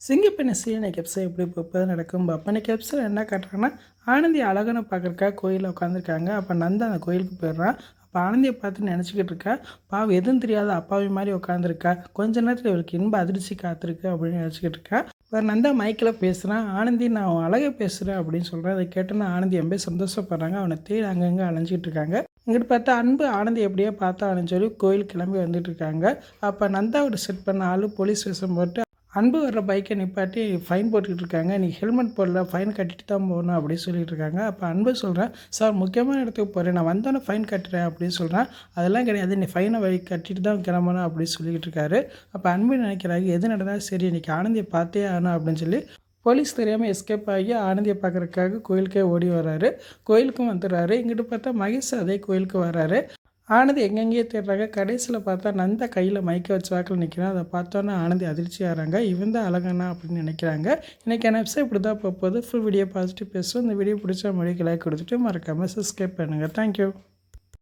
சிங்கப்பெண்ணை சீனை எபிசோட் எப்படி இப்போ நடக்கும் அப்போ எபிசோட் என்ன காட்டுறாங்கன்னா ஆனந்தி அழகனை பார்க்குறக்காக கோயிலில் உட்காந்துருக்காங்க. அப்போ நந்தா அந்த கோயிலுக்கு போயிடுறான். அப்போ ஆனந்தியை பார்த்து நினச்சிக்கிட்டு இருக்கா, பாவம் எதுவும் தெரியாத அப்பாவி மாதிரி உட்காந்துருக்கா, கொஞ்ச நேரத்தில் இவளுக்கு இன்ப அதிர்ச்சி காத்திருக்கு அப்படின்னு நினச்சிக்கிட்டு இருக்கா. இப்போ நந்தா மைக்கில் பேசுகிறான், ஆனந்தி நான் அவன் அழகை பேசுகிறேன் அப்படின்னு சொல்கிறேன். அதை கேட்டோன்னா ஆனந்தி ரொம்ப சந்தோஷப்படுறாங்க. அவனை தேடி அங்கங்கே அலைஞ்சிட்டு இருக்காங்க. இங்கிட்டு பார்த்தா அன்பு ஆனந்தி எப்படியோ பார்த்தான்னு சொல்லி கோயில் கிளம்பி வந்துட்டு இருக்காங்க. அப்போ நந்தாவோட செட் பண்ண ஆள் போலீஸ் ஸ்டேஷன் போட்டு அன்பு வர்ற பைக்கை நிப்பாட்டி ஃபைன் போட்டுக்கிட்டு இருக்காங்க. நீ ஹெல்மெட் போடல, ஃபைன் கட்டிட்டு தான் போகணும் அப்படின்னு சொல்லிட்டு இருக்காங்க. அப்போ அன்பு சொல்கிறேன், சார் முக்கியமான இடத்துக்கு போகிறேன், நான் வந்தோன்னே ஃபைன் கட்டுறேன் அப்படின்னு சொல்கிறேன். அதெல்லாம் கிடையாது, நீ ஃபைனை கட்டிட்டு தான் கிளம்பணும் அப்படின்னு சொல்லிக்கிட்டு இருக்காரு. அப்போ அன்பு நினைக்கிறாங்க எது நடந்தாலும் சரி இன்றைக்கி ஆனந்தியை பார்த்தே ஆகணும் அப்படின்னு சொல்லி போலீஸ் தெரியாமல் எஸ்கேப் ஆகி ஆனந்தியை பார்க்குறதுக்காக கோயிலுக்கே ஓடி வர்றாரு. கோயிலுக்கும் வந்துடுறாரு. இங்கிட்டு பார்த்தா மகேஷ் அதே கோயிலுக்கு வர்றாரு. ஆனந்தி எங்கெங்கேயே தேடுறாங்க. கடைசியில் பார்த்தா நந்தா கையில் மைக்க வச்ச வாக்கில் நிற்கிறான். அதை பார்த்தோன்னே ஆனந்தி அதிர்ச்சி ஆகிறாங்க. இவன் தான் அழகனா அப்படின்னு நினைக்கிறாங்க. இன்றைக்கி எபிசோட் இப்படி தான் போகுது. ஃபுல் வீடியோ பாசிட்டிவ் பேசுவோம். இந்த வீடியோ பிடிச்சா மொழிக்கு லைக் கொடுத்துட்டு மறக்காமல் சப்ஸ்கிரைப் பண்ணுங்கள். தேங்க்யூ.